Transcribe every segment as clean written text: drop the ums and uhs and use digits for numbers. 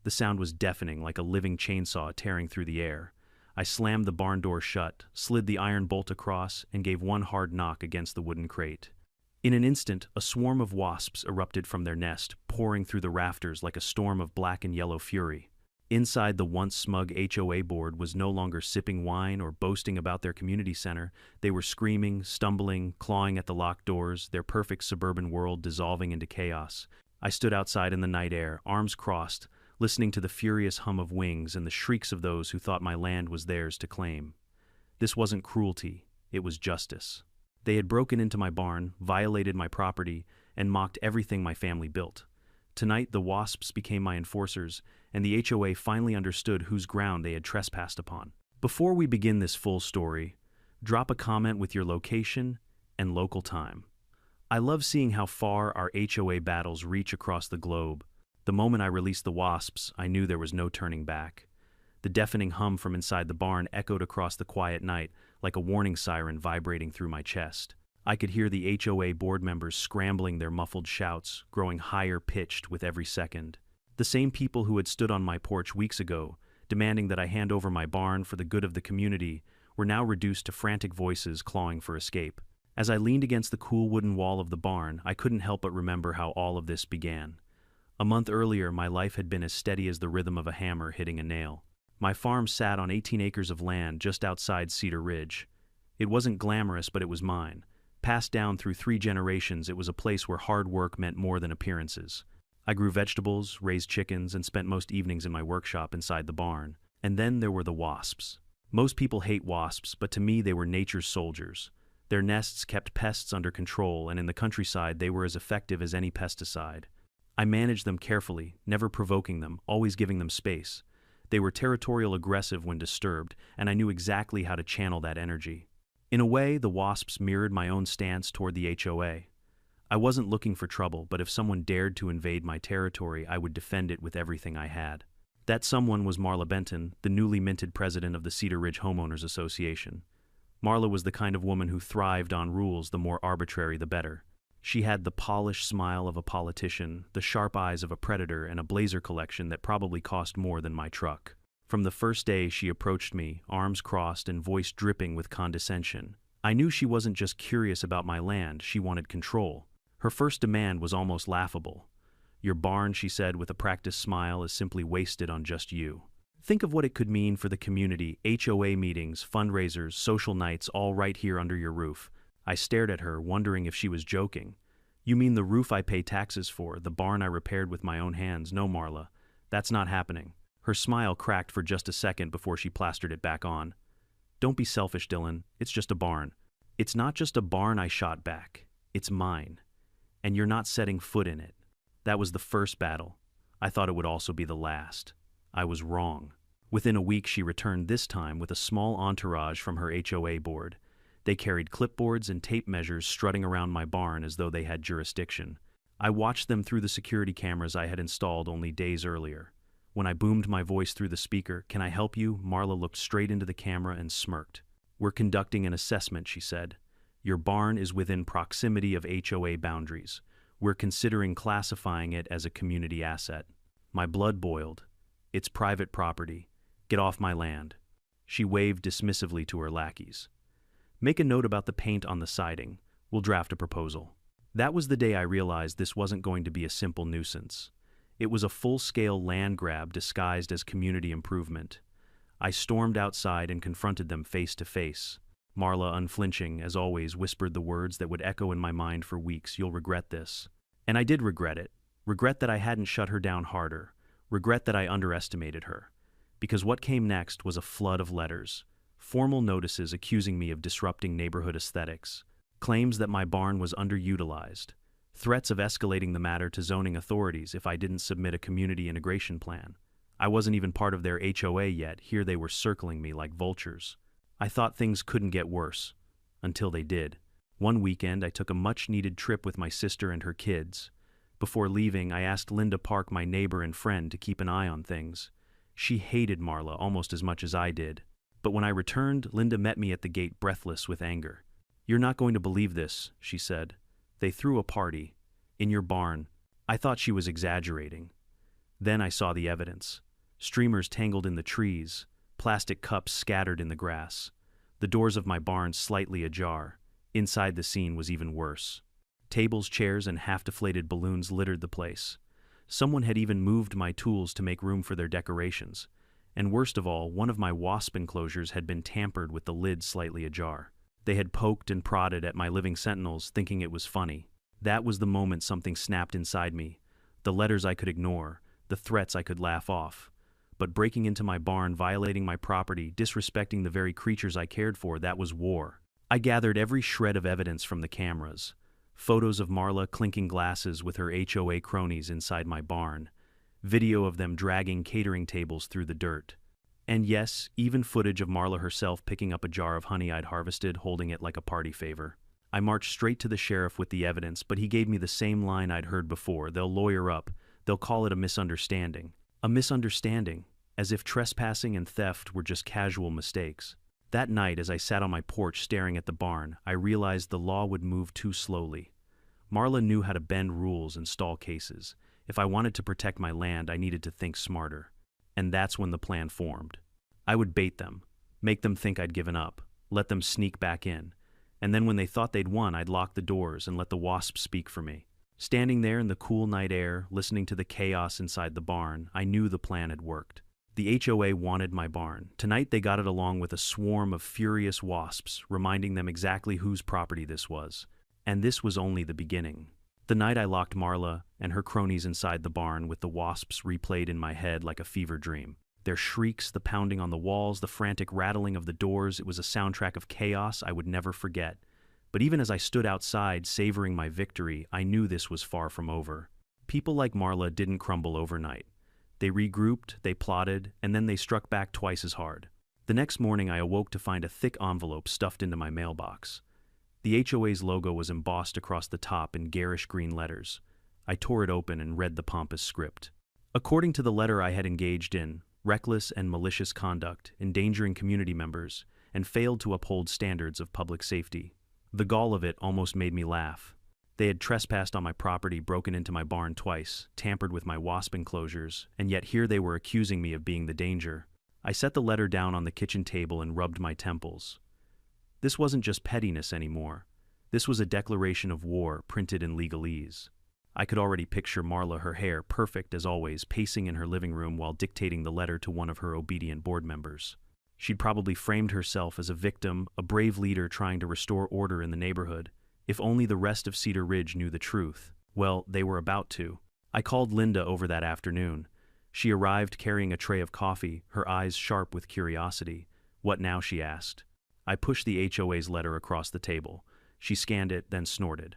The sound was deafening, like a living chainsaw tearing through the air. I slammed the barn door shut, slid the iron bolt across, and gave one hard knock against the wooden crate. In an instant, a swarm of wasps erupted from their nest, pouring through the rafters like a storm of black and yellow fury. Inside, the once smug HOA board was no longer sipping wine or boasting about their community center. They were screaming, stumbling, clawing at the locked doors, their perfect suburban world dissolving into chaos. I stood outside in the night air, arms crossed, listening to the furious hum of wings and the shrieks of those who thought my land was theirs to claim. This wasn't cruelty, it was justice. They had broken into my barn, violated my property, and mocked everything my family built. Tonight, the Wasps became my enforcers, and the HOA finally understood whose ground they had trespassed upon. Before we begin this full story, drop a comment with your location and local time. I love seeing how far our HOA battles reach across the globe. The moment I released the Wasps, I knew there was no turning back. The deafening hum from inside the barn echoed across the quiet night like a warning siren vibrating through my chest. I could hear the HOA board members scrambling, their muffled shouts growing higher pitched with every second. The same people who had stood on my porch weeks ago, demanding that I hand over my barn for the good of the community, were now reduced to frantic voices clawing for escape. As I leaned against the cool wooden wall of the barn, I couldn't help but remember how all of this began. A month earlier, my life had been as steady as the rhythm of a hammer hitting a nail. My farm sat on 18 acres of land just outside Cedar Ridge. It wasn't glamorous, but it was mine. Passed down through 3 generations, it was a place where hard work meant more than appearances. I grew vegetables, raised chickens, and spent most evenings in my workshop inside the barn. And then there were the wasps. Most people hate wasps, but to me they were nature's soldiers. Their nests kept pests under control, and in the countryside they were as effective as any pesticide. I managed them carefully, never provoking them, always giving them space. They were territorial aggressive when disturbed, and I knew exactly how to channel that energy. In a way, the wasps mirrored my own stance toward the HOA. I wasn't looking for trouble, but if someone dared to invade my territory, I would defend it with everything I had. That someone was Marla Benton, the newly minted president of the Cedar Ridge Homeowners Association. Marla was the kind of woman who thrived on rules, the more arbitrary the better. She had the polished smile of a politician, the sharp eyes of a predator, and a blazer collection that probably cost more than my truck. From the first day she approached me, arms crossed and voice dripping with condescension. I knew she wasn't just curious about my land, she wanted control. Her first demand was almost laughable. "Your barn," she said with a practiced smile, "is simply wasted on just you." Think of what it could mean for the community: HOA meetings, fundraisers, social nights, all right here under your roof. I stared at her, wondering if she was joking. "You mean the roof I pay taxes for, the barn I repaired with my own hands? No, Marla, that's not happening." Her smile cracked for just a second before she plastered it back on. "Don't be selfish, Dylan. It's just a barn." "It's not just a barn," I shot back. "It's mine. And you're not setting foot in it." That was the first battle. I thought it would also be the last. I was wrong. Within a week, she returned, this time with a small entourage from her HOA board. They carried clipboards and tape measures, strutting around my barn as though they had jurisdiction. I watched them through the security cameras I had installed only days earlier. When I boomed my voice through the speaker, "Can I help you?" Marla looked straight into the camera and smirked. "We're conducting an assessment," she said. "Your barn is within proximity of HOA boundaries. We're considering classifying it as a community asset." My blood boiled. "It's private property. Get off my land." She waved dismissively to her lackeys. "Make a note about the paint on the siding. We'll draft a proposal." That was the day I realized this wasn't going to be a simple nuisance. It was a full-scale land grab disguised as community improvement. I stormed outside and confronted them face to face. Marla, unflinching, as always, whispered the words that would echo in my mind for weeks: "You'll regret this." And I did regret it. Regret that I hadn't shut her down harder. Regret that I underestimated her. Because what came next was a flood of letters. Formal notices accusing me of disrupting neighborhood aesthetics. Claims that my barn was underutilized. Threats of escalating the matter to zoning authorities if I didn't submit a community integration plan. I wasn't even part of their HOA yet. Here they were circling me like vultures. I thought things couldn't get worse. Until they did. One weekend, I took a much-needed trip with my sister and her kids. Before leaving, I asked Linda Park, my neighbor and friend, to keep an eye on things. She hated Marla almost as much as I did. But when I returned, Linda met me at the gate, breathless with anger. "You're not going to believe this," she said. "They threw a party. In your barn." I thought she was exaggerating. Then I saw the evidence. Streamers tangled in the trees, plastic cups scattered in the grass, the doors of my barn slightly ajar. Inside the scene was even worse. Tables, chairs, and half-deflated balloons littered the place. Someone had even moved my tools to make room for their decorations. And worst of all, one of my wasp enclosures had been tampered with the lid slightly ajar. They had poked and prodded at my living sentinels, thinking it was funny. That was the moment something snapped inside me. The letters I could ignore, the threats I could laugh off. But breaking into my barn, violating my property, disrespecting the very creatures I cared for, that was war. I gathered every shred of evidence from the cameras. Photos of Marla clinking glasses with her HOA cronies inside my barn. Video of them dragging catering tables through the dirt. And yes, even footage of Marla herself picking up a jar of honey I'd harvested, holding it like a party favor. I marched straight to the sheriff with the evidence, but he gave me the same line I'd heard before. They'll lawyer up. They'll call it a misunderstanding. A misunderstanding, as if trespassing and theft were just casual mistakes. That night, as I sat on my porch staring at the barn, I realized the law would move too slowly. Marla knew how to bend rules and stall cases. If I wanted to protect my land, I needed to think smarter. And that's when the plan formed. I would bait them, make them think I'd given up, let them sneak back in. And then when they thought they'd won, I'd lock the doors and let the Wasps speak for me. Standing there in the cool night air, listening to the chaos inside the barn, I knew the plan had worked. The HOA wanted my barn. Tonight they got it along with a swarm of furious wasps, reminding them exactly whose property this was. And this was only the beginning. The night I locked Marla and her cronies inside the barn with the wasps replayed in my head like a fever dream. Their shrieks, the pounding on the walls, the frantic rattling of the doors, it was a soundtrack of chaos I would never forget. But even as I stood outside, savoring my victory, I knew this was far from over. People like Marla didn't crumble overnight. They regrouped, they plotted, and then they struck back twice as hard. The next morning I awoke to find a thick envelope stuffed into my mailbox. The HOA's logo was embossed across the top in garish green letters. I tore it open and read the pompous script. According to the letter I had engaged in, reckless and malicious conduct, endangering community members, and failed to uphold standards of public safety. The gall of it almost made me laugh. They had trespassed on my property, broken into my barn twice, tampered with my wasp enclosures, and yet here they were accusing me of being the danger. I set the letter down on the kitchen table and rubbed my temples. This wasn't just pettiness anymore. This was a declaration of war printed in legalese. I could already picture Marla, her hair perfect as always, pacing in her living room while dictating the letter to one of her obedient board members. She'd probably framed herself as a victim, a brave leader trying to restore order in the neighborhood. If only the rest of Cedar Ridge knew the truth. Well, they were about to. I called Linda over that afternoon. She arrived carrying a tray of coffee, her eyes sharp with curiosity. What now, she asked. I pushed the HOA's letter across the table. She scanned it, then snorted.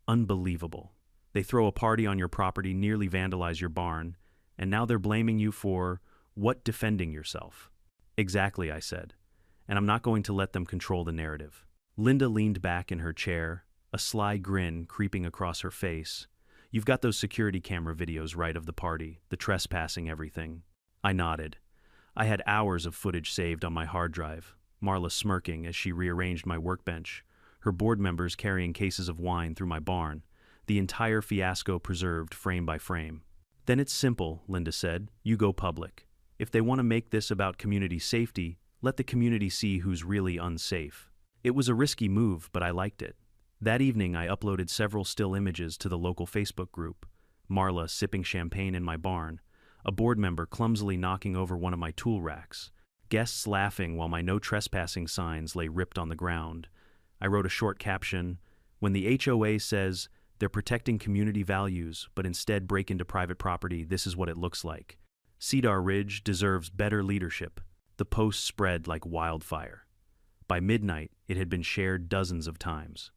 Unbelievable. They throw a party on your property, nearly vandalize your barn, and now they're blaming you for, what, defending yourself? Exactly, I said. And I'm not going to let them control the narrative. Linda leaned back in her chair, a sly grin creeping across her face. You've got those security camera videos, right, of the party, the trespassing, everything. I nodded. I had hours of footage saved on my hard drive, Marla smirking as she rearranged my workbench, her board members carrying cases of wine through my barn, the entire fiasco preserved frame by frame. Then it's simple, Linda said. You go public. If they want to make this about community safety, let the community see who's really unsafe. It was a risky move, but I liked it. That evening, I uploaded several still images to the local Facebook group. Marla sipping champagne in my barn, a board member clumsily knocking over one of my tool racks, guests laughing while my no trespassing signs lay ripped on the ground. I wrote a short caption, when the HOA says they're protecting community values but instead break into private property, this is what it looks like. Cedar Ridge deserves better leadership. The post spread like wildfire. By midnight, it had been shared dozens of times.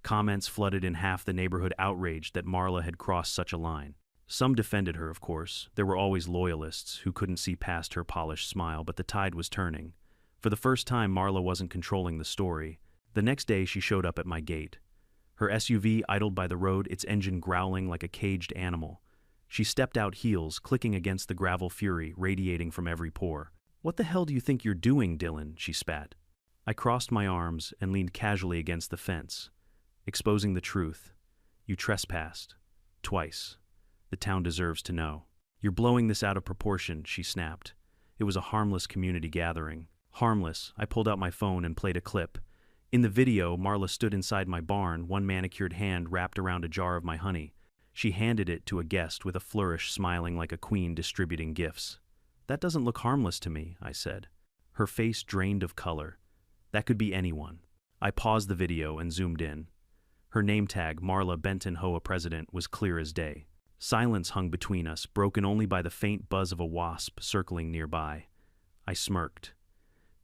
Comments flooded in half the neighborhood, outraged that Marla had crossed such a line. Some defended her, of course. There were always loyalists who couldn't see past her polished smile, but the tide was turning. For the first time, Marla wasn't controlling the story. The next day, she showed up at my gate. Her SUV idled by the road, its engine growling like a caged animal. She stepped out, heels clicking against the gravel, fury radiating from every pore. "What the hell do you think you're doing, Dylan?" she spat. I crossed my arms and leaned casually against the fence, exposing the truth. You trespassed. Twice. The town deserves to know. "You're blowing this out of proportion," she snapped. It was a harmless community gathering. Harmless. I pulled out my phone and played a clip. In the video, Marla stood inside my barn, one manicured hand wrapped around a jar of my honey. She handed it to a guest with a flourish, smiling like a queen distributing gifts. "That doesn't look harmless to me," I said. Her face drained of color. "That could be anyone." I paused the video and zoomed in. Her name tag, Marla Benton HOA President, was clear as day. Silence hung between us, broken only by the faint buzz of a wasp circling nearby. I smirked.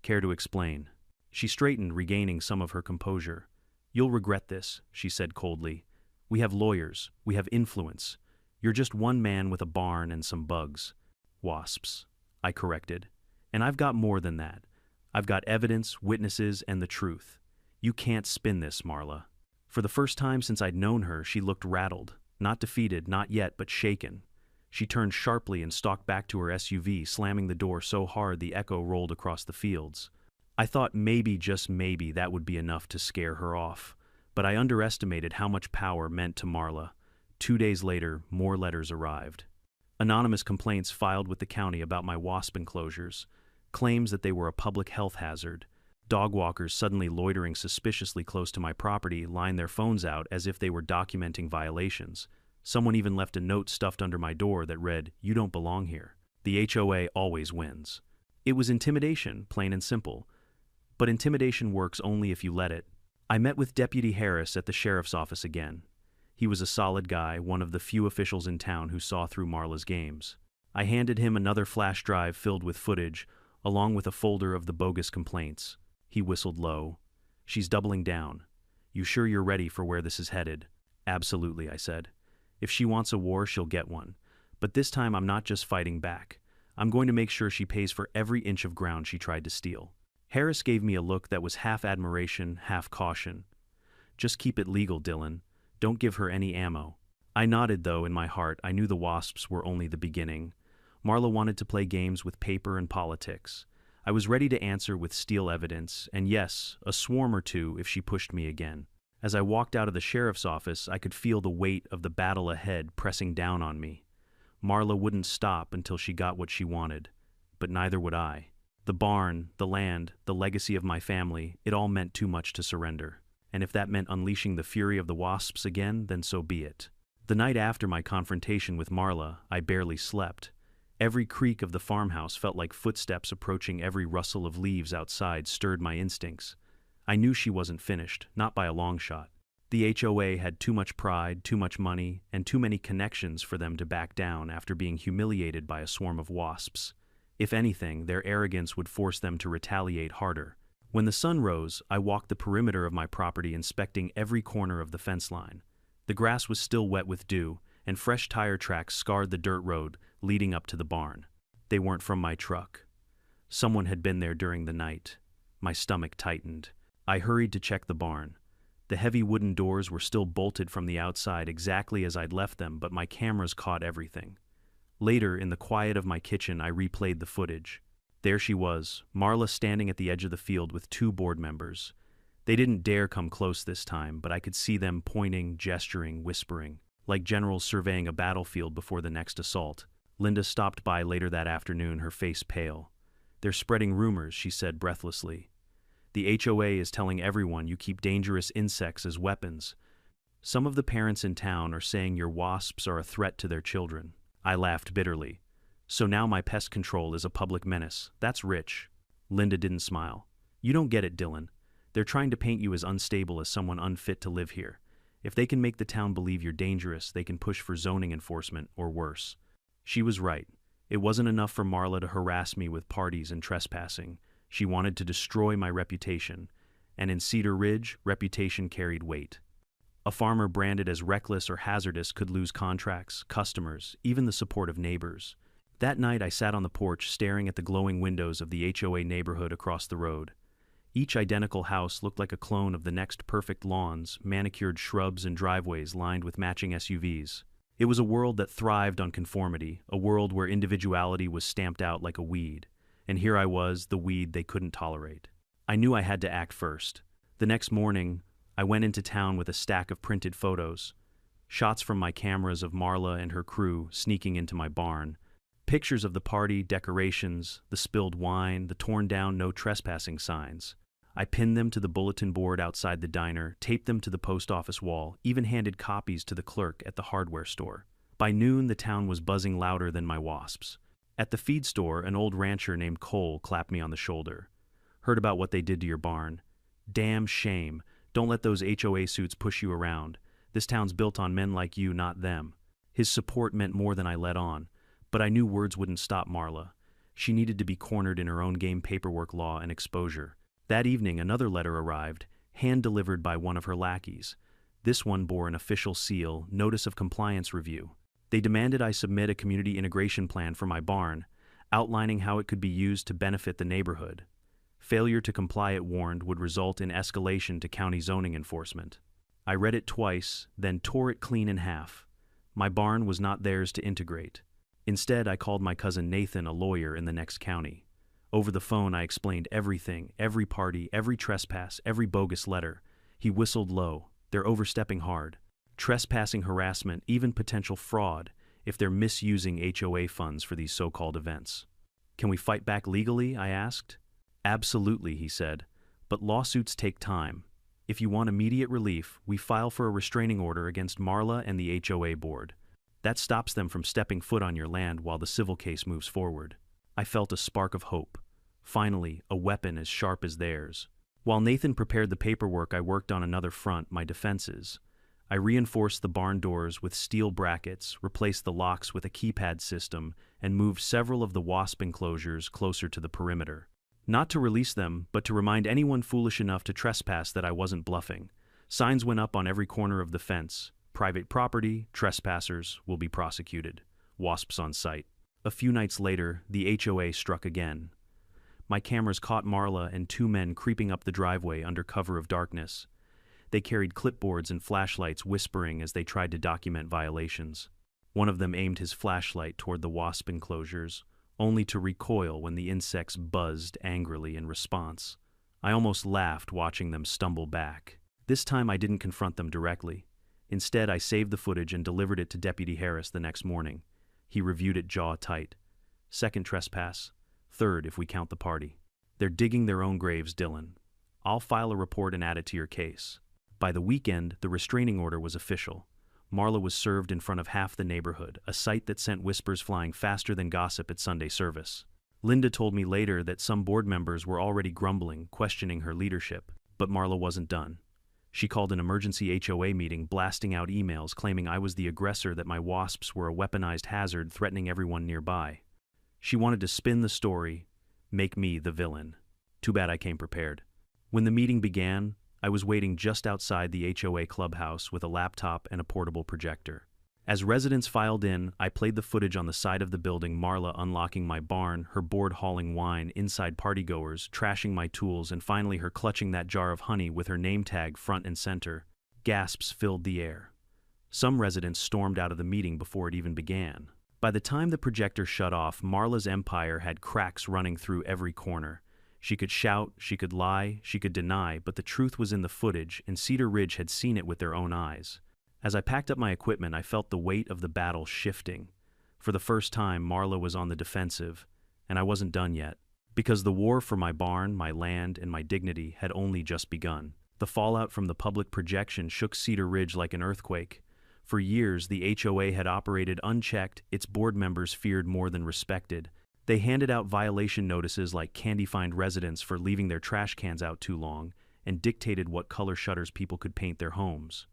"Care to explain?" She straightened, regaining some of her composure. "You'll regret this," she said coldly. "We have lawyers. We have influence. You're just one man with a barn and some bugs." "Wasps," I corrected. "And I've got more than that. I've got evidence, witnesses, and the truth. You can't spin this, Marla." For the first time since I'd known her, she looked rattled. Not defeated, not yet, but shaken. She turned sharply and stalked back to her SUV, slamming the door so hard the echo rolled across the fields. I thought maybe, just maybe, that would be enough to scare her off. But I underestimated how much power meant to Marla. 2 days later, more letters arrived. Anonymous complaints filed with the county about my wasp enclosures. Claims that they were a public health hazard. Dog walkers suddenly loitering suspiciously close to my property lined their phones out as if they were documenting violations. Someone even left a note stuffed under my door that read, "You don't belong here." The HOA always wins. It was intimidation, plain and simple. But intimidation works only if you let it. I met with Deputy Harris at the sheriff's office again. He was a solid guy, one of the few officials in town who saw through Marla's games. I handed him another flash drive filled with footage, along with a folder of the bogus complaints. He whistled low. "She's doubling down. You sure you're ready for where this is headed?" "Absolutely," I said. "If she wants a war, she'll get one. But this time I'm not just fighting back. I'm going to make sure she pays for every inch of ground she tried to steal." Harris gave me a look that was half admiration, half caution. "Just keep it legal, Dylan. Don't give her any ammo." I nodded, though in my heart I knew the Wasps were only the beginning. Marla wanted to play games with paper and politics. I was ready to answer with steel evidence, and yes, a swarm or two if she pushed me again. As I walked out of the sheriff's office, I could feel the weight of the battle ahead pressing down on me. Marla wouldn't stop until she got what she wanted, but neither would I. The barn, the land, the legacy of my family, it all meant too much to surrender. And if that meant unleashing the fury of the Wasps again, then so be it. The night after my confrontation with Marla, I barely slept. Every creak of the farmhouse felt like footsteps approaching. Every rustle of leaves outside stirred my instincts. I knew she wasn't finished, not by a long shot. The HOA had too much pride, too much money, and too many connections for them to back down after being humiliated by a swarm of wasps. If anything, their arrogance would force them to retaliate harder. When the sun rose, I walked the perimeter of my property, inspecting every corner of the fence line. The grass was still wet with dew, and fresh tire tracks scarred the dirt road leading up to the barn. They weren't from my truck. Someone had been there during the night. My stomach tightened. I hurried to check the barn. The heavy wooden doors were still bolted from the outside exactly as I'd left them, but my cameras caught everything. Later, in the quiet of my kitchen, I replayed the footage. There she was, Marla standing at the edge of the field with 2 board members. They didn't dare come close this time, but I could see them pointing, gesturing, whispering, like generals surveying a battlefield before the next assault. Linda stopped by later that afternoon, her face pale. "They're spreading rumors," she said breathlessly. "The HOA is telling everyone you keep dangerous insects as weapons. Some of the parents in town are saying your wasps are a threat to their children." I laughed bitterly. "So now my pest control is a public menace. That's rich." Linda didn't smile. "You don't get it, Dylan. They're trying to paint you as unstable, as someone unfit to live here. If they can make the town believe you're dangerous, they can push for zoning enforcement, or worse." She was right. It wasn't enough for Marla to harass me with parties and trespassing. She wanted to destroy my reputation. And in Cedar Ridge, reputation carried weight. A farmer branded as reckless or hazardous could lose contracts, customers, even the support of neighbors. That night I sat on the porch staring at the glowing windows of the HOA neighborhood across the road. Each identical house looked like a clone of the next, perfect lawns, manicured shrubs, and driveways lined with matching SUVs. It was a world that thrived on conformity, a world where individuality was stamped out like a weed. And here I was, the weed they couldn't tolerate. I knew I had to act first. The next morning, I went into town with a stack of printed photos. Shots from my cameras of Marla and her crew sneaking into my barn, Pictures of the party, decorations, the spilled wine, the torn down no trespassing signs. I pinned them to the bulletin board outside the diner, taped them to the post office wall, even handed copies to the clerk at the hardware store. By noon, the town was buzzing louder than my wasps. At the feed store, an old rancher named Cole clapped me on the shoulder. Heard about what they did to your barn. Damn shame. Don't let those HOA suits push you around. This town's built on men like you, not them. His support meant more than I let on, but I knew words wouldn't stop Marla. She needed to be cornered in her own game paperwork law and exposure. That evening, another letter arrived, hand-delivered by one of her lackeys. This one bore an official seal, Notice of Compliance Review. They demanded I submit a community integration plan for my barn, outlining how it could be used to benefit the neighborhood. Failure to comply, it warned, would result in escalation to county zoning enforcement. I read it twice, then tore it clean in half. My barn was not theirs to integrate. Instead, I called my cousin Nathan, a lawyer in the next county. Over the phone, I explained everything, every party, every trespass, every bogus letter. He whistled low. They're overstepping hard. Trespassing, harassment, even potential fraud, if they're misusing HOA funds for these so-called events. Can we fight back legally? I asked. Absolutely, he said. But lawsuits take time. If you want immediate relief, we file for a restraining order against Marla and the HOA board. That stops them from stepping foot on your land while the civil case moves forward. I felt a spark of hope. Finally, a weapon as sharp as theirs. While Nathan prepared the paperwork, I worked on another front, my defenses. I reinforced the barn doors with steel brackets, replaced the locks with a keypad system, and moved several of the wasp enclosures closer to the perimeter. Not to release them, but to remind anyone foolish enough to trespass that I wasn't bluffing. Signs went up on every corner of the fence. Private property, trespassers will be prosecuted. Wasps on site. A few nights later, the HOA struck again. My cameras caught Marla and two men creeping up the driveway under cover of darkness. They carried clipboards and flashlights, whispering as they tried to document violations. One of them aimed his flashlight toward the wasp enclosures, only to recoil when the insects buzzed angrily in response. I almost laughed watching them stumble back. This time I didn't confront them directly. Instead, I saved the footage and delivered it to Deputy Harris the next morning. He reviewed it jaw tight. Second trespass. Third, if we count the party. They're digging their own graves, Dylan. I'll file a report and add it to your case. By the weekend, the restraining order was official. Marla was served in front of half the neighborhood, a sight that sent whispers flying faster than gossip at Sunday service. Linda told me later that some board members were already grumbling, questioning her leadership. But Marla wasn't done. She called an emergency HOA meeting, blasting out emails claiming I was the aggressor, that my wasps were a weaponized hazard threatening everyone nearby. She wanted to spin the story, make me the villain. Too bad I came prepared. When the meeting began, I was waiting just outside the HOA clubhouse with a laptop and a portable projector. As residents filed in, I played the footage on the side of the building, Marla unlocking my barn, her board hauling wine, inside partygoers, trashing my tools, and finally her clutching that jar of honey with her name tag front and center. Gasps filled the air. Some residents stormed out of the meeting before it even began. By the time the projector shut off, Marla's empire had cracks running through every corner. She could shout, she could lie, she could deny, but the truth was in the footage, and Cedar Ridge had seen it with their own eyes. As I packed up my equipment, I felt the weight of the battle shifting. For the first time, Marla was on the defensive, and I wasn't done yet. Because the war for my barn, my land, and my dignity had only just begun. The fallout from the public projection shook Cedar Ridge like an earthquake. For years, the HOA had operated unchecked, its board members feared more than respected. They handed out violation notices like candy-fined residents for leaving their trash cans out too long, and dictated what color shutters people could paint their homes.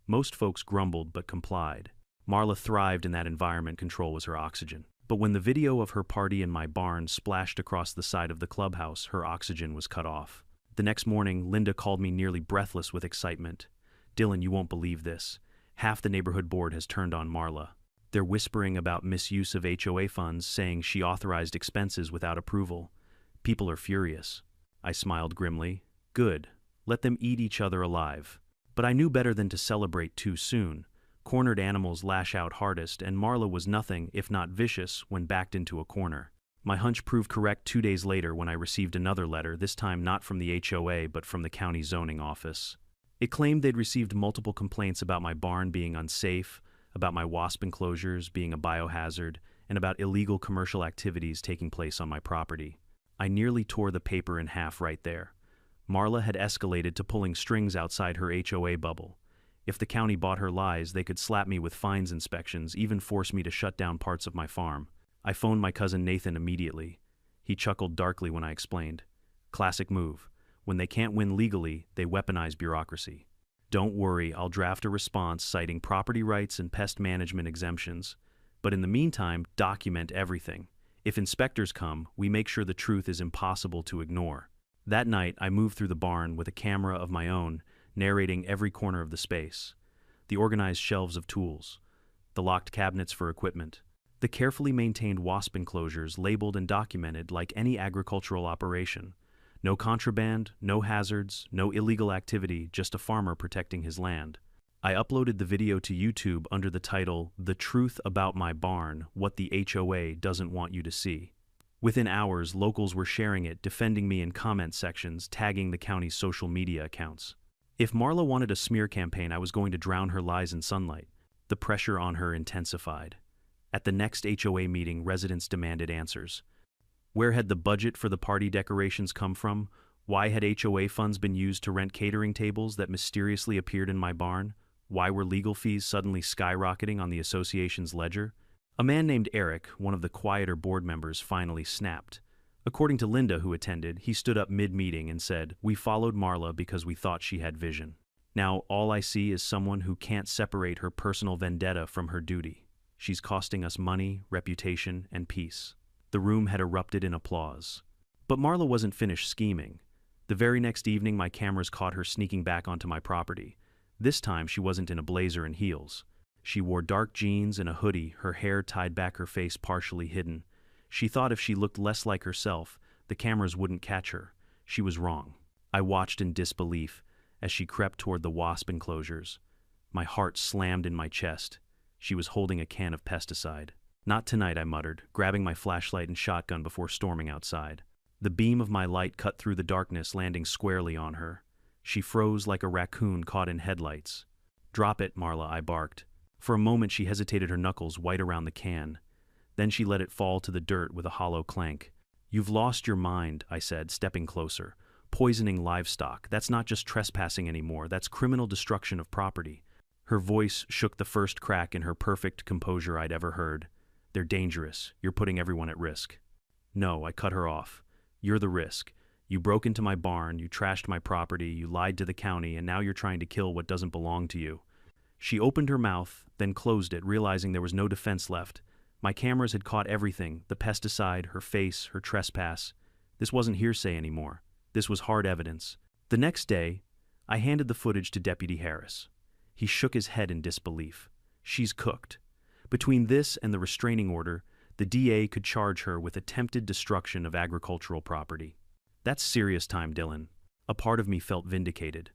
Most folks grumbled but complied. Marla thrived in that environment. Control was her oxygen. But when the video of her party in my barn splashed across the side of the clubhouse, her oxygen was cut off. The next morning, Linda called me nearly breathless with excitement. "Dylan, you won't believe this. Half the neighborhood board has turned on Marla. They're whispering about misuse of HOA funds, saying she authorized expenses without approval. People are furious." I smiled grimly. Good. Let them eat each other alive. But I knew better than to celebrate too soon. Cornered animals lash out hardest, and Marla was nothing if not vicious when backed into a corner. My hunch proved correct 2 days later when I received another letter, this time not from the HOA but from the county zoning office. It claimed they'd received multiple complaints about my barn being unsafe, about my wasp enclosures being a biohazard, and about illegal commercial activities taking place on my property. I nearly tore the paper in half right there. Marla had escalated to pulling strings outside her HOA bubble. If the county bought her lies, they could slap me with fines, inspections, even force me to shut down parts of my farm. I phoned my cousin Nathan immediately. He chuckled darkly when I explained. Classic move. When they can't win legally, they weaponize bureaucracy. Don't worry, I'll draft a response citing property rights and pest management exemptions. But in the meantime, document everything. If inspectors come, we make sure the truth is impossible to ignore. That night, I moved through the barn with a camera of my own, narrating every corner of the space. The organized shelves of tools, the locked cabinets for equipment, the carefully maintained wasp enclosures labeled and documented like any agricultural operation. No contraband, no hazards, no illegal activity, just a farmer protecting his land. I uploaded the video to YouTube under the title, "The Truth About My Barn, What the HOA Doesn't Want You to See." Within hours, locals were sharing it, defending me in comment sections, tagging the county's social media accounts. If Marla wanted a smear campaign, I was going to drown her lies in sunlight. The pressure on her intensified. At the next HOA meeting, residents demanded answers. Where had the budget for the party decorations come from? Why had HOA funds been used to rent catering tables that mysteriously appeared in my barn? Why were legal fees suddenly skyrocketing on the association's ledger? A man named Eric, one of the quieter board members, finally snapped. According to Linda, who attended, he stood up mid-meeting and said, "We followed Marla because we thought she had vision. Now all I see is someone who can't separate her personal vendetta from her duty. She's costing us money, reputation, and peace." The room had erupted in applause. But Marla wasn't finished scheming. The very next evening, my cameras caught her sneaking back onto my property. This time, she wasn't in a blazer and heels. She wore dark jeans and a hoodie, her hair tied back, her face partially hidden. She thought if she looked less like herself, the cameras wouldn't catch her. She was wrong. I watched in disbelief as she crept toward the wasp enclosures. My heart slammed in my chest. She was holding a can of pesticide. "Not tonight," I muttered, grabbing my flashlight and shotgun before storming outside. The beam of my light cut through the darkness, landing squarely on her. She froze like a raccoon caught in headlights. "Drop it, Marla," I barked. For a moment she hesitated, her knuckles white around the can. Then she let it fall to the dirt with a hollow clank. "You've lost your mind," I said, stepping closer. "Poisoning livestock. That's not just trespassing anymore. That's criminal destruction of property." Her voice shook the first crack in her perfect composure I'd ever heard. "They're dangerous. You're putting everyone at risk." "No," I cut her off. "You're the risk. You broke into my barn, you trashed my property, you lied to the county, and now you're trying to kill what doesn't belong to you." She opened her mouth, then closed it, realizing there was no defense left. My cameras had caught everything, the pesticide, her face, her trespass. This wasn't hearsay anymore. This was hard evidence. The next day, I handed the footage to Deputy Harris. He shook his head in disbelief. "She's cooked." Between this and the restraining order, the DA could charge her with attempted destruction of agricultural property. That's serious time, Dylan. A part of me felt vindicated.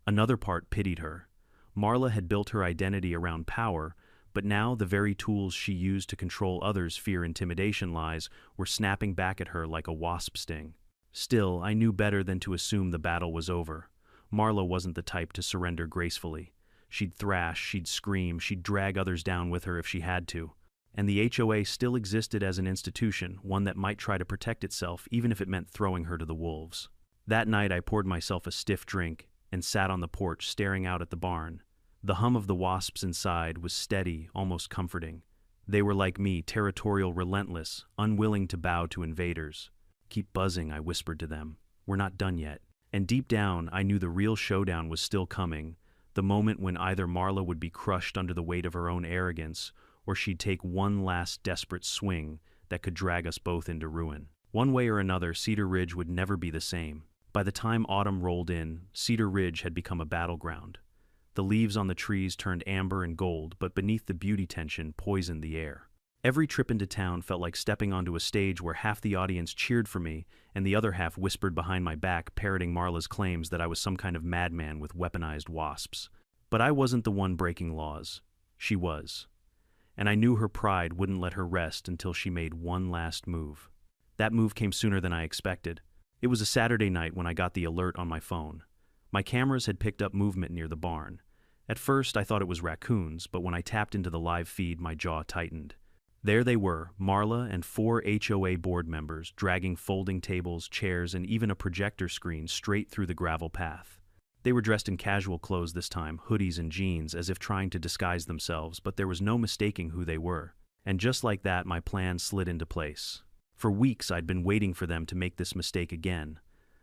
Another part pitied her. Marla had built her identity around power, but now the very tools she used to control others, fear, intimidation, lies, were snapping back at her like a wasp sting. Still, I knew better than to assume the battle was over. Marla wasn't the type to surrender gracefully. She'd thrash, she'd scream, she'd drag others down with her if she had to. And the HOA still existed as an institution, one that might try to protect itself even if it meant throwing her to the wolves. That night I poured myself a stiff drink and sat on the porch staring out at the barn. The hum of the wasps inside was steady, almost comforting. They were like me, territorial, relentless, unwilling to bow to invaders. "Keep buzzing," I whispered to them. "We're not done yet." And deep down, I knew the real showdown was still coming, the moment when either Marla would be crushed under the weight of her own arrogance, or she'd take one last desperate swing that could drag us both into ruin. One way or another, Cedar Ridge would never be the same. By the time autumn rolled in, Cedar Ridge had become a battleground. The leaves on the trees turned amber and gold, but beneath the beauty tension poisoned the air. Every trip into town felt like stepping onto a stage where half the audience cheered for me and the other half whispered behind my back, parroting Marla's claims that I was some kind of madman with weaponized wasps. But I wasn't the one breaking laws. She was. And I knew her pride wouldn't let her rest until she made one last move. That move came sooner than I expected. It was a Saturday night when I got the alert on my phone. My cameras had picked up movement near the barn. At first, I thought it was raccoons, but when I tapped into the live feed, my jaw tightened. There they were, Marla and 4 HOA board members, dragging folding tables, chairs, and even a projector screen straight through the gravel path. They were dressed in casual clothes this time, hoodies and jeans, as if trying to disguise themselves, but there was no mistaking who they were. And just like that, my plan slid into place. For weeks, I'd been waiting for them to make this mistake again.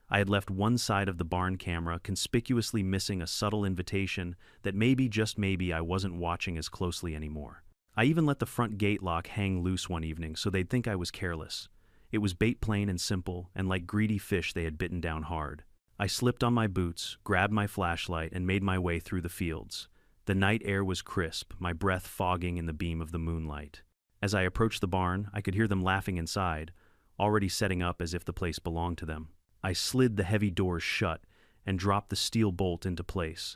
I had left one side of the barn camera conspicuously missing a subtle invitation that maybe, just maybe, I wasn't watching as closely anymore. I even let the front gate lock hang loose one evening so they'd think I was careless. It was bait plain and simple, and like greedy fish they had bitten down hard. I slipped on my boots, grabbed my flashlight, and made my way through the fields. The night air was crisp, my breath fogging in the beam of the moonlight. As I approached the barn, I could hear them laughing inside, already setting up as if the place belonged to them. I slid the heavy doors shut and dropped the steel bolt into place.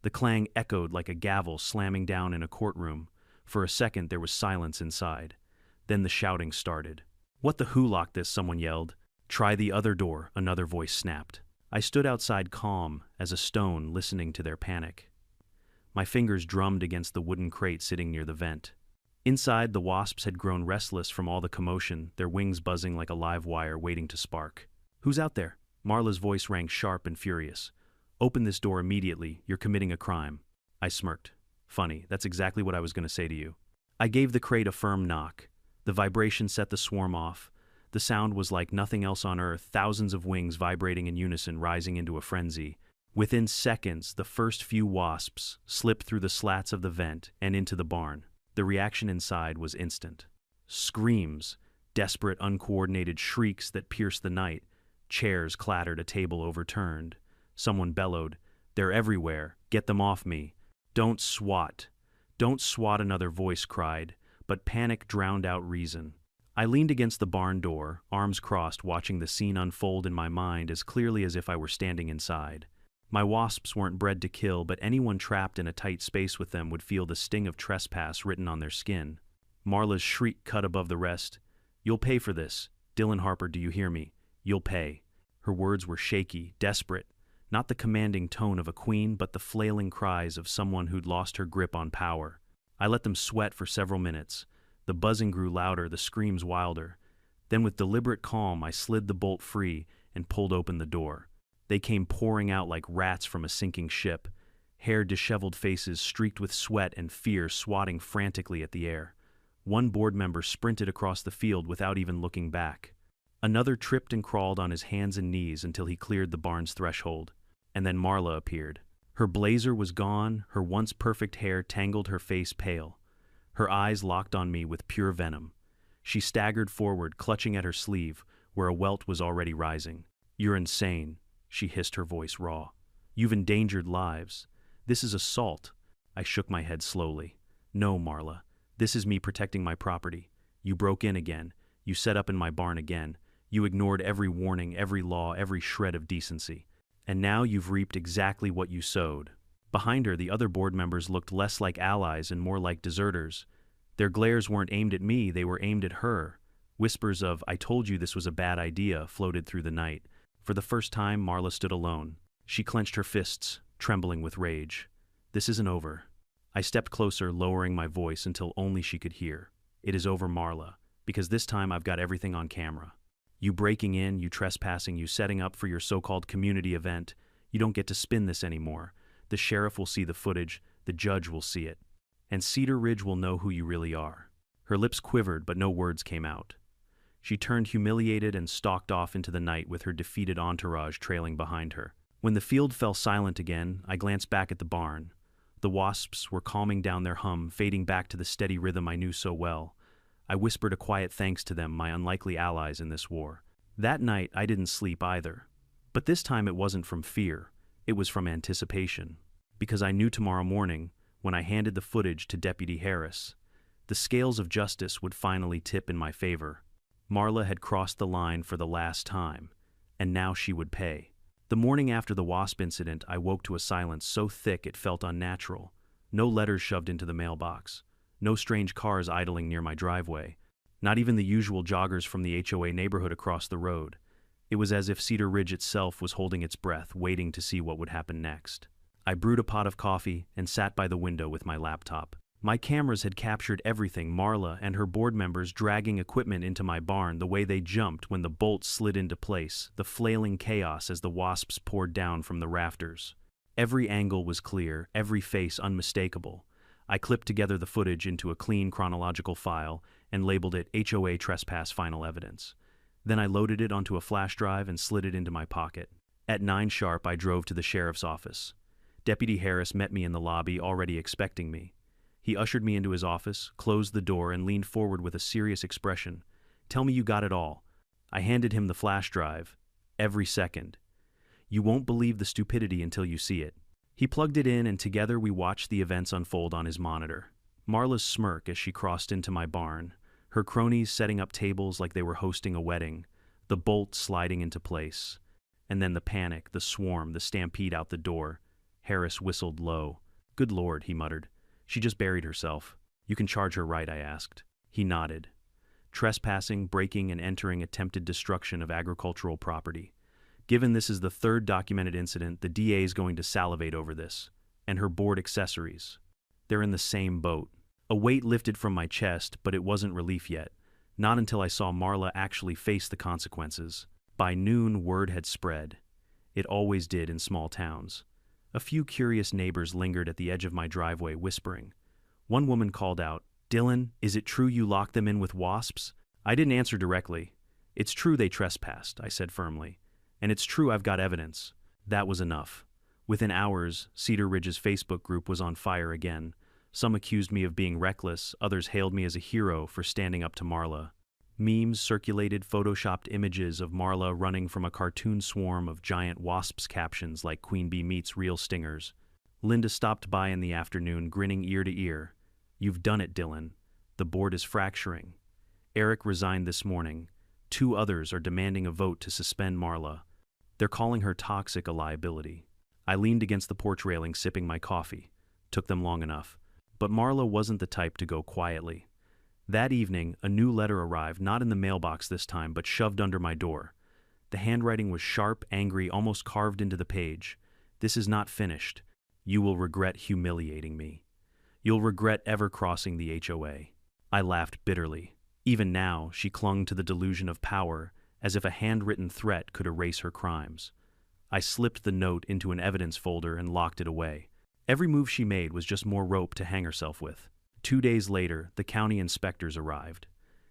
The clang echoed like a gavel slamming down in a courtroom. For a second, there was silence inside. Then the shouting started. "What the who locked this?" someone yelled. "Try the other door," another voice snapped. I stood outside calm as a stone, listening to their panic. My fingers drummed against the wooden crate sitting near the vent. Inside, the wasps had grown restless from all the commotion, their wings buzzing like a live wire waiting to spark. "Who's out there?" Marla's voice rang sharp and furious. "Open this door immediately, you're committing a crime." I smirked. "Funny, that's exactly what I was going to say to you." I gave the crate a firm knock. The vibration set the swarm off. The sound was like nothing else on earth, thousands of wings vibrating in unison, rising into a frenzy. Within seconds, the first few wasps slipped through the slats of the vent and into the barn. The reaction inside was instant. Screams, desperate, uncoordinated shrieks that pierced the night. Chairs clattered, a table overturned. Someone bellowed, "They're everywhere, get them off me." "Don't swat. Don't swat," another voice cried, but panic drowned out reason. I leaned against the barn door, arms crossed, watching the scene unfold in my mind as clearly as if I were standing inside. My wasps weren't bred to kill, but anyone trapped in a tight space with them would feel the sting of trespass written on their skin. Marla's shriek cut above the rest. "You'll pay for this. Dylan Harper, do you hear me? You'll pay." Her words were shaky, desperate. Not the commanding tone of a queen, but the flailing cries of someone who'd lost her grip on power. I let them sweat for several minutes. The buzzing grew louder, the screams wilder. Then with deliberate calm, I slid the bolt free and pulled open the door. They came pouring out like rats from a sinking ship, hair disheveled faces streaked with sweat and fear swatting frantically at the air. One board member sprinted across the field without even looking back. Another tripped and crawled on his hands and knees until he cleared the barn's threshold. And then Marla appeared. Her blazer was gone, her once perfect hair tangled, her face pale. Her eyes locked on me with pure venom. She staggered forward, clutching at her sleeve, where a welt was already rising. "You're insane," she hissed, her voice raw. "You've endangered lives. This is assault." I shook my head slowly. "No, Marla. This is me protecting my property. You broke in again. You set up in my barn again. You ignored every warning, every law, every shred of decency. And now you've reaped exactly what you sowed." Behind her, the other board members looked less like allies and more like deserters. Their glares weren't aimed at me, they were aimed at her. Whispers of, "I told you this was a bad idea," floated through the night. For the first time, Marla stood alone. She clenched her fists, trembling with rage. "This isn't over." I stepped closer, lowering my voice until only she could hear. "It is over, Marla, because this time I've got everything on camera. You breaking in, you trespassing, you setting up for your so-called community event. You don't get to spin this anymore. The sheriff will see the footage, the judge will see it. And Cedar Ridge will know who you really are." Her lips quivered, but no words came out. She turned humiliated and stalked off into the night with her defeated entourage trailing behind her. When the field fell silent again, I glanced back at the barn. The wasps were calming down their hum, fading back to the steady rhythm I knew so well. I whispered a quiet thanks to them, my unlikely allies in this war. That night, I didn't sleep either. But this time it wasn't from fear. It was from anticipation. Because I knew tomorrow morning, when I handed the footage to Deputy Harris, the scales of justice would finally tip in my favor. Marla had crossed the line for the last time, and now she would pay. The morning after the Wasp incident, I woke to a silence so thick it felt unnatural. No letters shoved into the mailbox. No strange cars idling near my driveway. Not even the usual joggers from the HOA neighborhood across the road. It was as if Cedar Ridge itself was holding its breath, waiting to see what would happen next. I brewed a pot of coffee and sat by the window with my laptop. My cameras had captured everything, Marla and her board members dragging equipment into my barn, the way they jumped when the bolts slid into place, the flailing chaos as the wasps poured down from the rafters. Every angle was clear, every face unmistakable. I clipped together the footage into a clean chronological file and labeled it HOA Trespass Final Evidence. Then I loaded it onto a flash drive and slid it into my pocket. At 9 sharp, I drove to the sheriff's office. Deputy Harris met me in the lobby, already expecting me. He ushered me into his office, closed the door, and leaned forward with a serious expression. "Tell me you got it all." I handed him the flash drive. "Every second. You won't believe the stupidity until you see it." He plugged it in, and together we watched the events unfold on his monitor. Marla's smirk as she crossed into my barn, her cronies setting up tables like they were hosting a wedding, the bolt sliding into place. And then the panic, the swarm, the stampede out the door. Harris whistled low. "Good Lord," he muttered. "She just buried herself." "You can charge her, right?" I asked. He nodded. "Trespassing, breaking, and entering attempted destruction of agricultural property. Given this is the 3rd documented incident, the DA is going to salivate over this. And her board accessories. They're in the same boat." A weight lifted from my chest, but it wasn't relief yet. Not until I saw Marla actually face the consequences. By noon, word had spread. It always did in small towns. A few curious neighbors lingered at the edge of my driveway, whispering. One woman called out, "Dylan, is it true you locked them in with wasps?" I didn't answer directly. "It's true they trespassed," I said firmly. "And it's true I've got evidence." That was enough. Within hours, Cedar Ridge's Facebook group was on fire again. Some accused me of being reckless, others hailed me as a hero for standing up to Marla. Memes circulated photoshopped images of Marla running from a cartoon swarm of giant wasps, captions like "Queen Bee meets real stingers." Linda stopped by in the afternoon, grinning ear to ear. "You've done it, Dylan. The board is fracturing." Eric resigned this morning. 2 others are demanding a vote to suspend Marla. They're calling her toxic, a liability. I leaned against the porch railing, sipping my coffee. Took them long enough. But Marla wasn't the type to go quietly. That evening, a new letter arrived, not in the mailbox this time, but shoved under my door. The handwriting was sharp, angry, almost carved into the page. "This is not finished. You will regret humiliating me. You'll regret ever crossing the HOA." I laughed bitterly. Even now, she clung to the delusion of power, as if a handwritten threat could erase her crimes. I slipped the note into an evidence folder and locked it away. Every move she made was just more rope to hang herself with. 2 days later, the county inspectors arrived.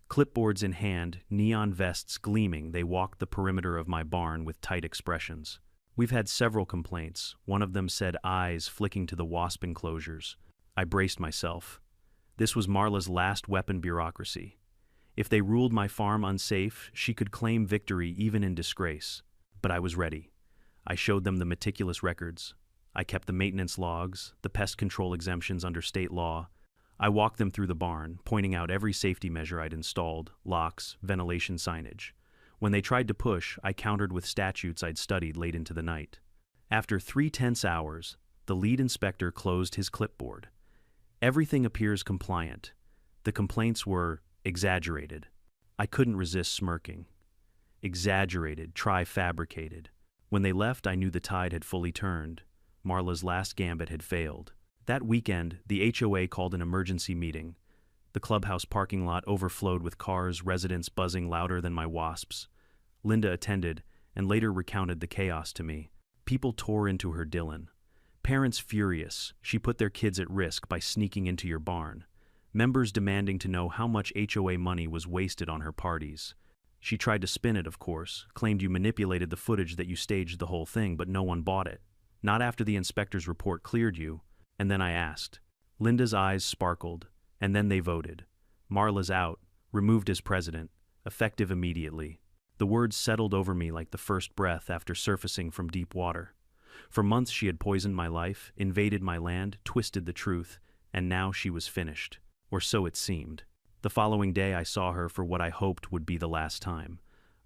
Clipboards in hand, neon vests gleaming, they walked the perimeter of my barn with tight expressions. "We've had several complaints," one of them said, eyes flicking to the wasp enclosures. I braced myself. This was Marla's last weapon, bureaucracy. If they ruled my farm unsafe, she could claim victory even in disgrace. But I was ready. I showed them the meticulous records. I kept the maintenance logs, the pest control exemptions under state law. I walked them through the barn, pointing out every safety measure I'd installed, locks, ventilation signage. When they tried to push, I countered with statutes I'd studied late into the night. After 3 tense hours, the lead inspector closed his clipboard. "Everything appears compliant." The complaints were exaggerated. I couldn't resist smirking. Exaggerated, try fabricated. When they left, I knew the tide had fully turned. Marla's last gambit had failed. That weekend, the HOA called an emergency meeting. The clubhouse parking lot overflowed with cars, residents buzzing louder than my wasps. Linda attended, and later recounted the chaos to me. People tore into her, "Dylan. Parents furious. She put their kids at risk by sneaking into your barn. Members demanding to know how much HOA money was wasted on her parties. She tried to spin it, of course, claimed you manipulated the footage, that you staged the whole thing, but no one bought it. Not after the inspector's report cleared you." And then I asked. Linda's eyes sparkled. "And then they voted. Marla's out, removed as president, effective immediately." The words settled over me like the first breath after surfacing from deep water. For months she had poisoned my life, invaded my land, twisted the truth, and now she was finished. Or so it seemed. The following day I saw her for what I hoped would be the last time.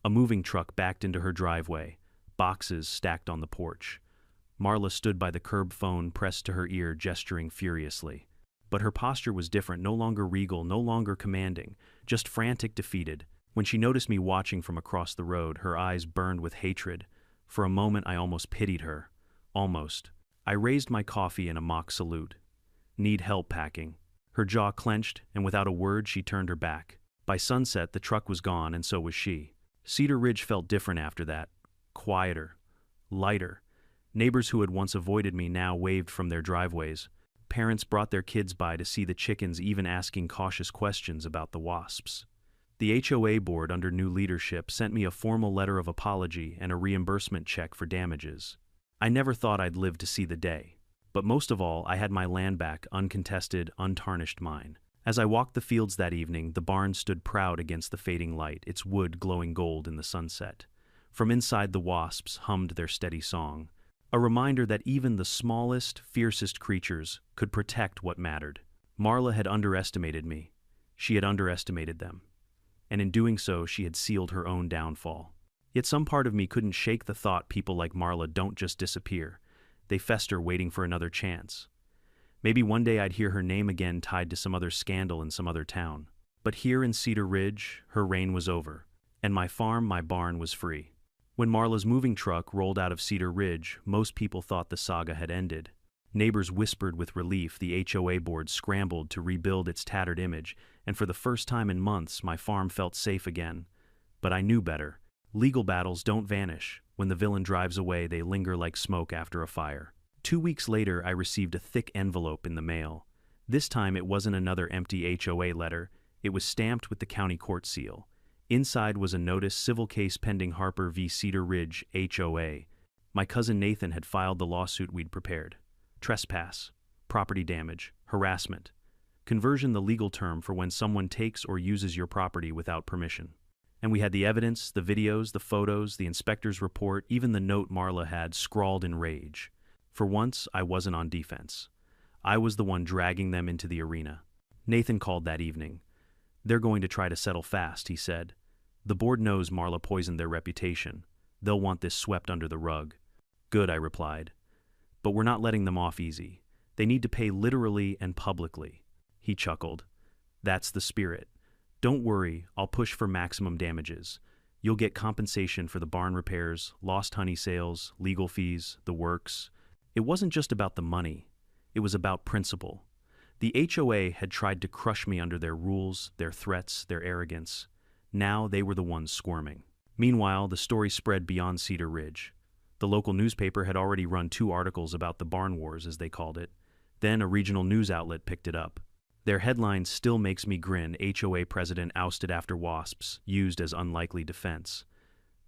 A moving truck backed into her driveway, boxes stacked on the porch. Marla stood by the curb phone pressed to her ear, gesturing furiously. But her posture was different, no longer regal, no longer commanding, just frantic, defeated. When she noticed me watching from across the road, her eyes burned with hatred. For a moment I almost pitied her. Almost. I raised my coffee in a mock salute. "Need help packing?" Her jaw clenched, and without a word she turned her back. By sunset, the truck was gone, and so was she. Cedar Ridge felt different after that. Quieter. Lighter. Neighbors who had once avoided me now waved from their driveways. Parents brought their kids by to see the chickens, even asking cautious questions about the wasps. The HOA board under new leadership sent me a formal letter of apology and a reimbursement check for damages. I never thought I'd live to see the day. But most of all, I had my land back, uncontested, untarnished mine. As I walked the fields that evening, the barn stood proud against the fading light, its wood glowing gold in the sunset. From inside, the wasps hummed their steady song, a reminder that even the smallest, fiercest creatures could protect what mattered. Marla had underestimated me. She had underestimated them. And in doing so, she had sealed her own downfall. Yet some part of me couldn't shake the thought people like Marla don't just disappear. They fester, waiting for another chance. Maybe one day I'd hear her name again tied to some other scandal in some other town. But here in Cedar Ridge, her reign was over, and my farm, my barn was free. When Marla's moving truck rolled out of Cedar Ridge, most people thought the saga had ended. Neighbors whispered with relief, the HOA board scrambled to rebuild its tattered image, and for the first time in months, my farm felt safe again. But I knew better. Legal battles don't vanish. When the villain drives away, they linger like smoke after a fire. 2 weeks later, I received a thick envelope in the mail. This time, it wasn't another empty HOA letter. It was stamped with the county court seal. Inside was a notice: civil case pending Harper v. Cedar Ridge, HOA. My cousin Nathan had filed the lawsuit we'd prepared. Trespass, property damage, harassment. Conversion, the legal term for when someone takes or uses your property without permission. And we had the evidence, the videos, the photos, the inspector's report, even the note Marla had scrawled in rage. For once, I wasn't on defense. I was the one dragging them into the arena. Nathan called that evening. They're going to try to settle fast, he said. The board knows Marla poisoned their reputation. They'll want this swept under the rug. Good, I replied. But we're not letting them off easy. They need to pay literally and publicly. He chuckled. That's the spirit. Don't worry, I'll push for maximum damages. You'll get compensation for the barn repairs, lost honey sales, legal fees, the works. It wasn't just about the money. It was about principle. The HOA had tried to crush me under their rules, their threats, their arrogance. Now they were the ones squirming. Meanwhile, the story spread beyond Cedar Ridge. The local newspaper had already run 2 articles about the barn wars, as they called it. Then a regional news outlet picked it up. Their headline still makes me grin: HOA president ousted after wasps, used as unlikely defense.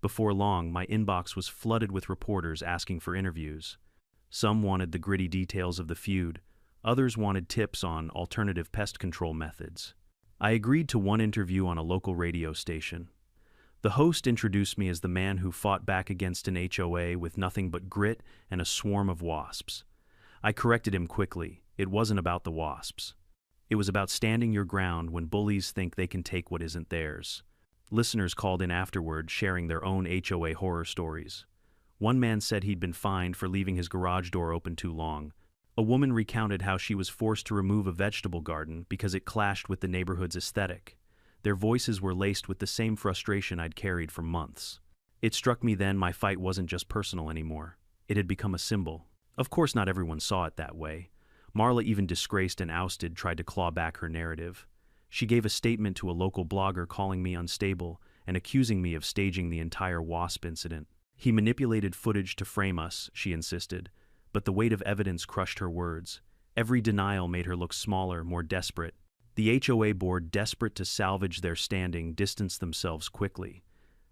Before long, my inbox was flooded with reporters asking for interviews. Some wanted the gritty details of the feud. Others wanted tips on alternative pest control methods. I agreed to one interview on a local radio station. The host introduced me as the man who fought back against an HOA with nothing but grit and a swarm of wasps. I corrected him quickly. It wasn't about the wasps. It was about standing your ground when bullies think they can take what isn't theirs. Listeners called in afterward, sharing their own HOA horror stories. One man said he'd been fined for leaving his garage door open too long. A woman recounted how she was forced to remove a vegetable garden because it clashed with the neighborhood's aesthetic. Their voices were laced with the same frustration I'd carried for months. It struck me then my fight wasn't just personal anymore. It had become a symbol. Of course, not everyone saw it that way. Marla, even disgraced and ousted, tried to claw back her narrative. She gave a statement to a local blogger calling me unstable and accusing me of staging the entire wasp incident. He manipulated footage to frame us, she insisted, but the weight of evidence crushed her words. Every denial made her look smaller, more desperate. The HOA board, desperate to salvage their standing, distanced themselves quickly.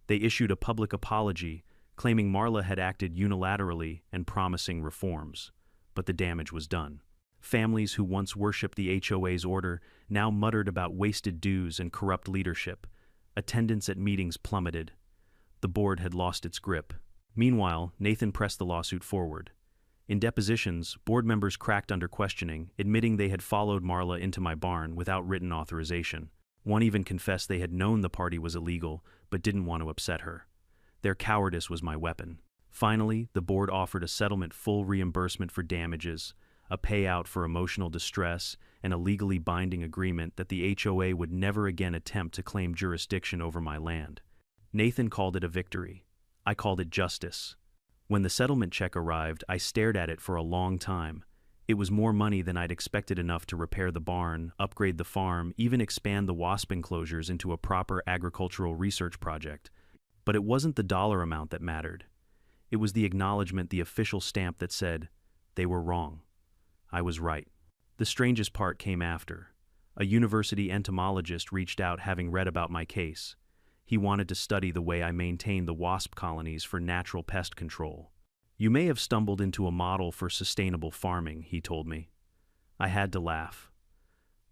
They issued a public apology, claiming Marla had acted unilaterally and promising reforms. But the damage was done. Families who once worshipped the HOA's order now muttered about wasted dues and corrupt leadership. Attendance at meetings plummeted. The board had lost its grip. Meanwhile, Nathan pressed the lawsuit forward. In depositions, board members cracked under questioning, admitting they had followed Marla into my barn without written authorization. One even confessed they had known the party was illegal, but didn't want to upset her. Their cowardice was my weapon. Finally, the board offered a settlement: full reimbursement for damages, a payout for emotional distress, and a legally binding agreement that the HOA would never again attempt to claim jurisdiction over my land. Nathan called it a victory. I called it justice. When the settlement check arrived, I stared at it for a long time. It was more money than I'd expected, enough to repair the barn, upgrade the farm, even expand the wasp enclosures into a proper agricultural research project. But it wasn't the dollar amount that mattered. It was the acknowledgement, the official stamp that said, they were wrong. I was right. The strangest part came after. A university entomologist reached out, having read about my case. He wanted to study the way I maintained the wasp colonies for natural pest control. You may have stumbled into a model for sustainable farming, he told me. I had to laugh.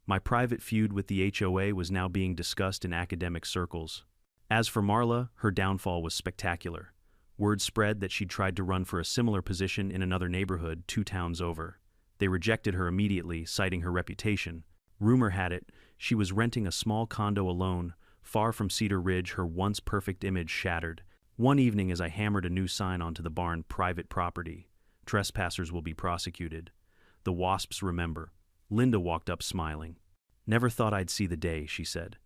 My private feud with the HOA was now being discussed in academic circles. As for Marla, her downfall was spectacular. Word spread that she'd tried to run for a similar position in another neighborhood 2 towns over. They rejected her immediately, citing her reputation. Rumor had it she was renting a small condo alone, far from Cedar Ridge, her once perfect image shattered. One evening, as I hammered a new sign onto the barn, private property, trespassers will be prosecuted. The Wasps remember. Linda walked up smiling. Never thought I'd see the day, she said.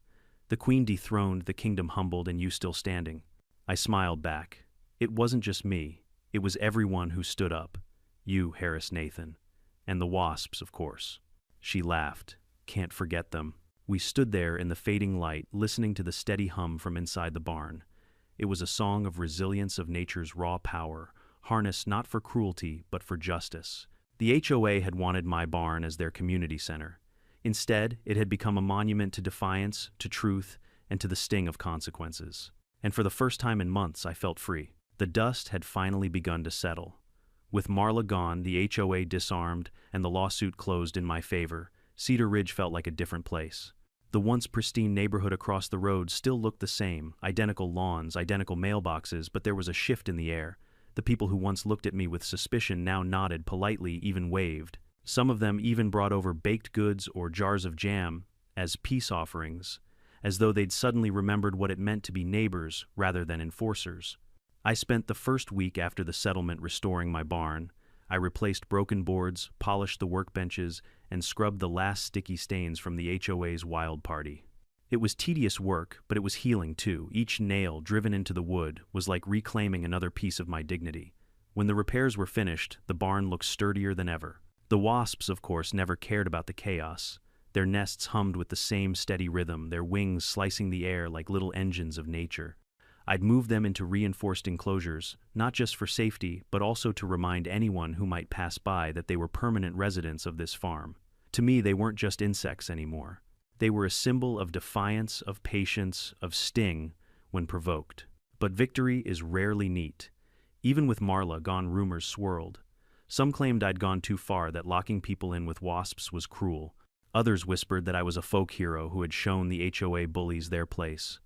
The queen dethroned, the kingdom humbled, and you still standing. I smiled back. It wasn't just me. It was everyone who stood up. You, Harris Nathan. And the Wasps, of course. She laughed. Can't forget them. We stood there in the fading light, listening to the steady hum from inside the barn. It was a song of resilience, of nature's raw power, harnessed not for cruelty, but for justice. The HOA had wanted my barn as their community center. Instead, it had become a monument to defiance, to truth, and to the sting of consequences. And for the first time in months, I felt free. The dust had finally begun to settle. With Marla gone, the HOA disarmed, and the lawsuit closed in my favor, Cedar Ridge felt like a different place. The once pristine neighborhood across the road still looked the same, identical lawns, identical mailboxes, but there was a shift in the air. The people who once looked at me with suspicion now nodded politely, even waved. Some of them even brought over baked goods or jars of jam as peace offerings, as though they'd suddenly remembered what it meant to be neighbors rather than enforcers. I spent the first week after the settlement restoring my barn. I replaced broken boards, polished the workbenches, and scrubbed the last sticky stains from the HOA's wild party. It was tedious work, but it was healing too. Each nail driven into the wood was like reclaiming another piece of my dignity. When the repairs were finished, the barn looked sturdier than ever. The Wasps, of course, never cared about the chaos. Their nests hummed with the same steady rhythm, their wings slicing the air like little engines of nature. I'd moved them into reinforced enclosures, not just for safety, but also to remind anyone who might pass by that they were permanent residents of this farm. To me, they weren't just insects anymore. They were a symbol of defiance, of patience, of sting when provoked. But victory is rarely neat. Even with Marla gone, rumors swirled. Some claimed I'd gone too far, that locking people in with wasps was cruel. Others whispered that I was a folk hero who had shown the HOA bullies their place.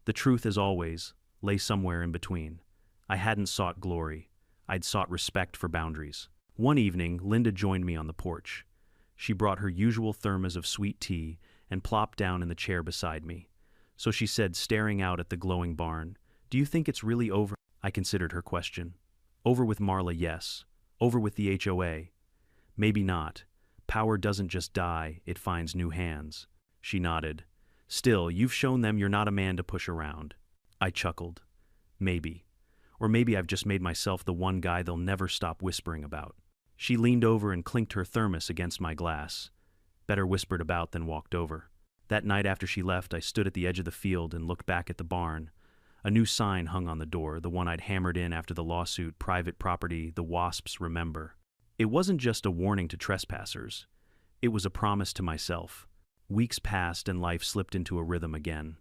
The truth, as always, lay somewhere in between. I hadn't sought glory. I'd sought respect for boundaries. One evening, Linda joined me on the porch. She brought her usual thermos of sweet tea and plopped down in the chair beside me. So she said, staring out at the glowing barn, "Do you think it's really over?" I considered her question. Over with Marla, yes. Over with the HOA. Maybe not. Power doesn't just die, it finds new hands. She nodded. Still, you've shown them you're not a man to push around. I chuckled. Maybe. Or maybe I've just made myself the one guy they'll never stop whispering about. She leaned over and clinked her thermos against my glass. Better whispered about than walked over. That night after she left, I stood at the edge of the field and looked back at the barn. A new sign hung on the door, the one I'd hammered in after the lawsuit, private property, the Wasps remember. It wasn't just a warning to trespassers. It was a promise to myself. Weeks passed and life slipped into a rhythm again.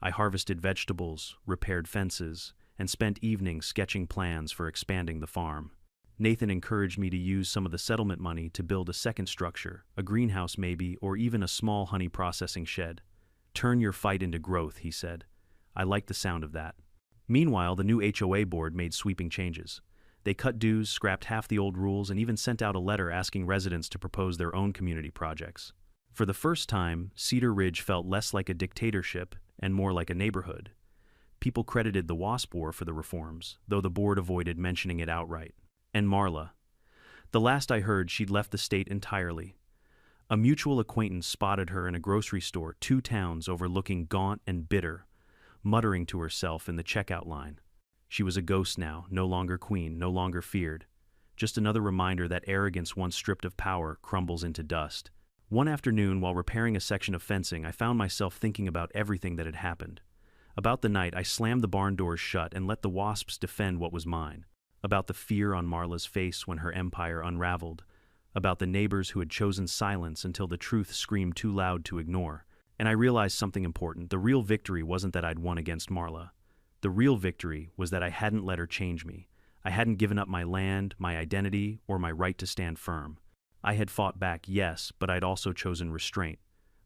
I harvested vegetables, repaired fences, and spent evenings sketching plans for expanding the farm. Nathan encouraged me to use some of the settlement money to build a second structure, a greenhouse maybe, or even a small honey processing shed. Turn your fight into growth, he said. I liked the sound of that. Meanwhile, the new HOA board made sweeping changes. They cut dues, scrapped half the old rules, and even sent out a letter asking residents to propose their own community projects. For the first time, Cedar Ridge felt less like a dictatorship and more like a neighborhood. People credited the Wasp War for the reforms, though the board avoided mentioning it outright. And Marla. The last I heard, she'd left the state entirely. A mutual acquaintance spotted her in a grocery store 2 towns over, looking gaunt and bitter, muttering to herself in the checkout line. She was a ghost now, no longer queen, no longer feared. just another reminder that arrogance once stripped of power crumbles into dust. One afternoon, while repairing a section of fencing, I found myself thinking about everything that had happened. About the night I slammed the barn doors shut and let the wasps defend what was mine. About the fear on Marla's face when her empire unraveled. About the neighbors who had chosen silence until the truth screamed too loud to ignore. And I realized something important. The real victory wasn't that I'd won against Marla. The real victory was that I hadn't let her change me. I hadn't given up my land, my identity, or my right to stand firm. I had fought back, yes, but I'd also chosen restraint.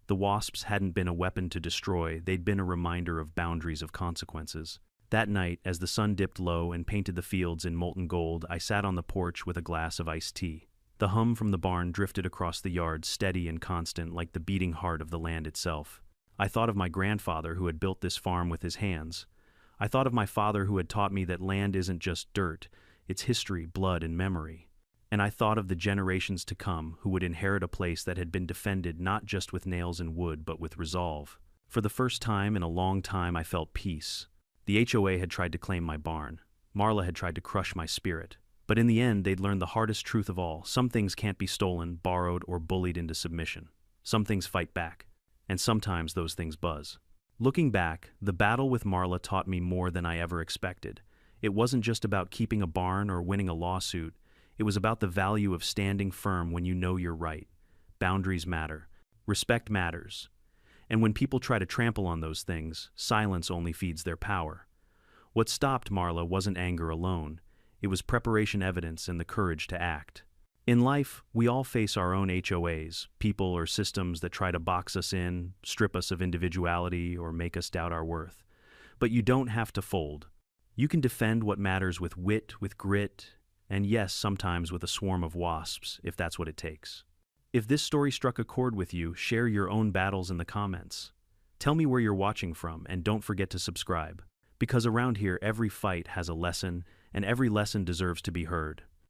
The wasps hadn't been a weapon to destroy, they'd been a reminder of boundaries of consequences. That night, as the sun dipped low and painted the fields in molten gold, I sat on the porch with a glass of iced tea. The hum from the barn drifted across the yard, steady and constant, like the beating heart of the land itself. I thought of my grandfather who had built this farm with his hands. I thought of my father who had taught me that land isn't just dirt, it's history, blood, and memory. And I thought of the generations to come who would inherit a place that had been defended not just with nails and wood, but with resolve. For the first time in a long time, I felt peace. The HOA had tried to claim my barn. Marla had tried to crush my spirit. But in the end, they'd learned the hardest truth of all. Some things can't be stolen, borrowed, or bullied into submission. Some things fight back. And sometimes those things buzz. Looking back, the battle with Marla taught me more than I ever expected. It wasn't just about keeping a barn or winning a lawsuit. It was about the value of standing firm when you know you're right. Boundaries matter. Respect matters. And when people try to trample on those things, silence only feeds their power. What stopped Marla wasn't anger alone. It was preparation, evidence, and the courage to act. In life, we all face our own HOAs, people or systems that try to box us in, strip us of individuality, or make us doubt our worth. But you don't have to fold. You can defend what matters with wit, with grit, and yes, sometimes with a swarm of wasps, if that's what it takes. If this story struck a chord with you, share your own battles in the comments. Tell me where you're watching from, and don't forget to subscribe. Because around here, every fight has a lesson, and every lesson deserves to be heard.